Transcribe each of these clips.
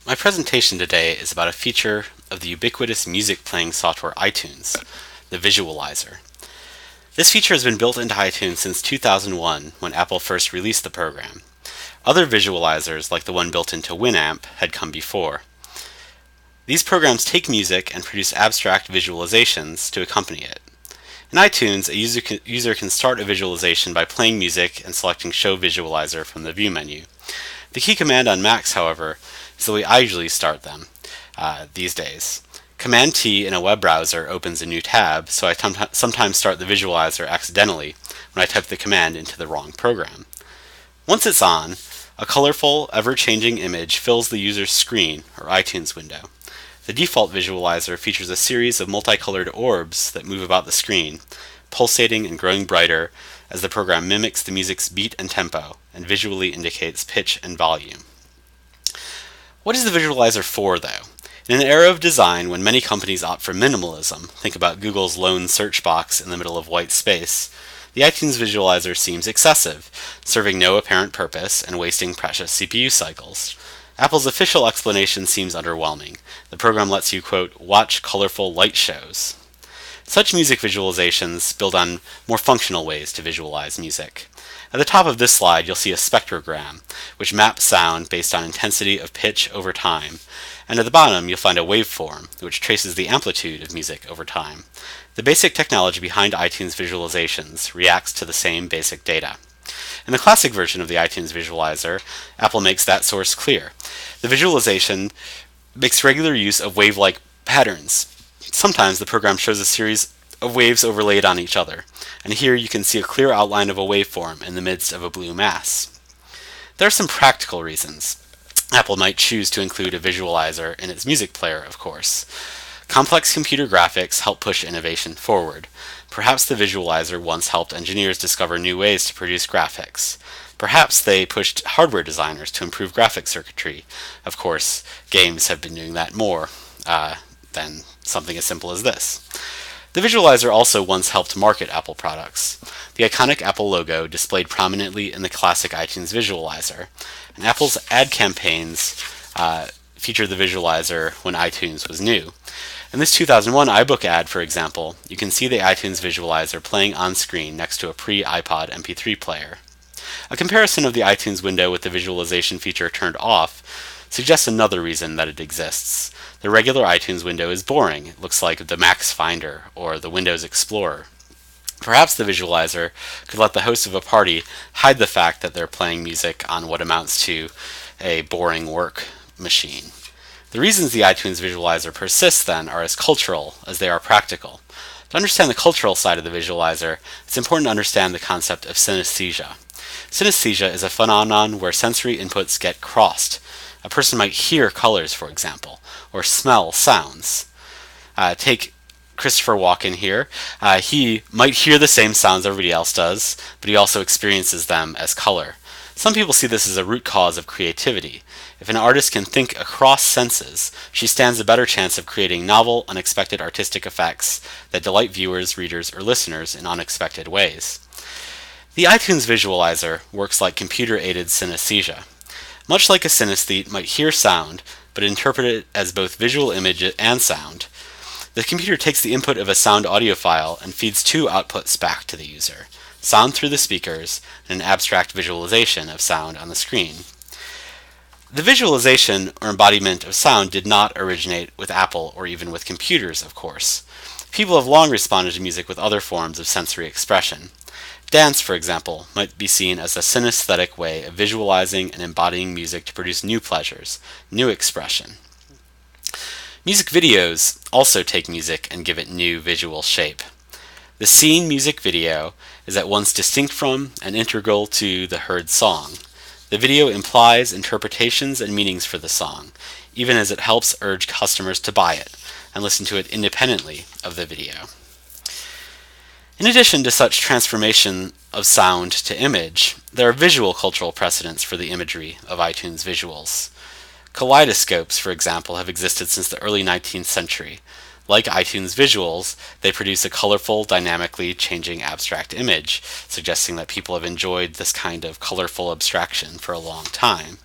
My presentation today is about a feature of the ubiquitous music playing software iTunes, the visualizer. This feature has been built into iTunes since 2001 when Apple first released the program. Other visualizers, like the one built into Winamp, had come before. These programs take music and produce abstract visualizations to accompany it. In iTunes, a user can start a visualization by playing music and selecting Show Visualizer from the View menu. The key command on Macs, however, is the way I usually start them these days. Command-T in a web browser opens a new tab, so I sometimes start the visualizer accidentally when I type the command into the wrong program. Once it's on, a colorful, ever-changing image fills the user's screen or iTunes window. The default visualizer features a series of multicolored orbs that move about the screen, pulsating and growing brighter as the program mimics the music's beat and tempo and visually indicates pitch and volume. What is the visualizer for, though? In an era of design when many companies opt for minimalism, think about Google's lone search box in the middle of white space, the iTunes visualizer seems excessive, serving no apparent purpose and wasting precious CPU cycles. Apple's official explanation seems underwhelming. The program lets you, quote, watch colorful light shows. Such music visualizations build on more functional ways to visualize music. At the top of this slide, you'll see a spectrogram, which maps sound based on intensity of pitch over time. And at the bottom, you'll find a waveform, which traces the amplitude of music over time. The basic technology behind iTunes visualizations reacts to the same basic data. In the classic version of the iTunes visualizer, Apple makes that source clear. The visualization makes regular use of wave-like patterns. Sometimes the program shows a series of waves overlaid on each other, and here you can see a clear outline of a waveform in the midst of a blue mass. There are some practical reasons Apple might choose to include a visualizer in its music player, of course. Complex computer graphics help push innovation forward. Perhaps the visualizer once helped engineers discover new ways to produce graphics. Perhaps they pushed hardware designers to improve graphic circuitry. Of course, games have been doing that more than something as simple as this. The visualizer also once helped market Apple products. The iconic Apple logo displayed prominently in the classic iTunes visualizer, and Apple's ad campaigns featured the visualizer when iTunes was new. In this 2001 iBook ad, for example, you can see the iTunes visualizer playing on screen next to a pre-iPod MP3 player. A comparison of the iTunes window with the visualization feature turned off suggests another reason that it exists. The regular iTunes window is boring. It looks like the Mac's Finder or the Windows Explorer. Perhaps the visualizer could let the host of a party hide the fact that they're playing music on what amounts to a boring work machine. The reasons the iTunes visualizer persists, then, are as cultural as they are practical. To understand the cultural side of the visualizer, it's important to understand the concept of synesthesia. Synesthesia is a phenomenon where sensory inputs get crossed. A person might hear colors, for example, or smell sounds. Take Christopher Walken here. He might hear the same sounds everybody else does, but he also experiences them as color. Some people see this as a root cause of creativity. If an artist can think across senses, she stands a better chance of creating novel, unexpected artistic effects that delight viewers, readers, or listeners in unexpected ways. The iTunes visualizer works like computer-aided synesthesia. Much like a synesthete might hear sound, but interpret it as both visual image and sound, the computer takes the input of a sound audio file and feeds two outputs back to the user: sound through the speakers and an abstract visualization of sound on the screen. The visualization or embodiment of sound did not originate with Apple or even with computers, of course. People have long responded to music with other forms of sensory expression. Dance, for example, might be seen as a synesthetic way of visualizing and embodying music to produce new pleasures, new expression. Music videos also take music and give it new visual shape. The seen music video is at once distinct from and integral to the heard song. The video implies interpretations and meanings for the song, even as it helps urge customers to buy it and listen to it independently of the video. In addition to such transformation of sound to image, there are visual cultural precedents for the imagery of iTunes visuals. Kaleidoscopes, for example, have existed since the early 19th century. Like iTunes visuals, they produce a colorful, dynamically changing abstract image, suggesting that people have enjoyed this kind of colorful abstraction for a long time.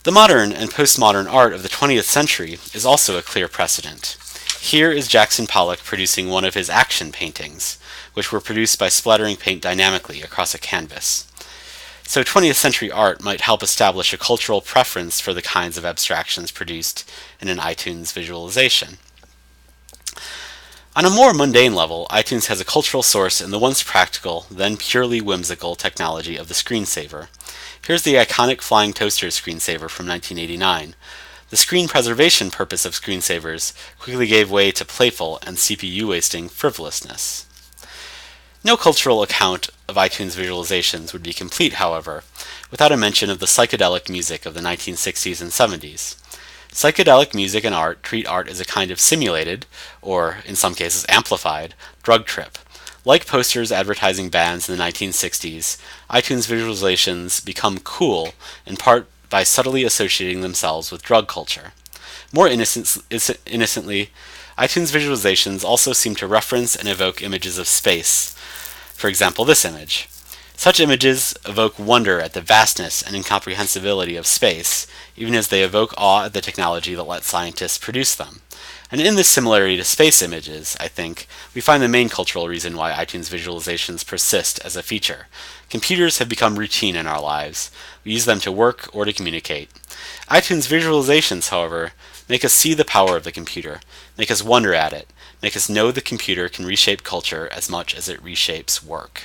The modern and postmodern art of the 20th century is also a clear precedent. Here is Jackson Pollock producing one of his action paintings, which were produced by splattering paint dynamically across a canvas. So 20th century art might help establish a cultural preference for the kinds of abstractions produced in an iTunes visualization. On a more mundane level, iTunes has a cultural source in the once practical, then purely whimsical technology of the screensaver. Here's the iconic flying toaster screensaver from 1989. The screen preservation purpose of screensavers quickly gave way to playful and CPU-wasting frivolousness. No cultural account of iTunes visualizations would be complete, however, without a mention of the psychedelic music of the 1960s and 70s. Psychedelic music and art treat art as a kind of simulated, or in some cases amplified, drug trip. Like posters advertising bands in the 1960s, iTunes visualizations become cool in part by subtly associating themselves with drug culture. More innocently, iTunes visualizations also seem to reference and evoke images of space. For example, this image. Such images evoke wonder at the vastness and incomprehensibility of space, even as they evoke awe at the technology that let scientists produce them. And in this similarity to space images, I think, we find the main cultural reason why iTunes visualizations persist as a feature. Computers have become routine in our lives. We use them to work or to communicate. iTunes visualizations, however, make us see the power of the computer, make us wonder at it, make us know the computer can reshape culture as much as it reshapes work.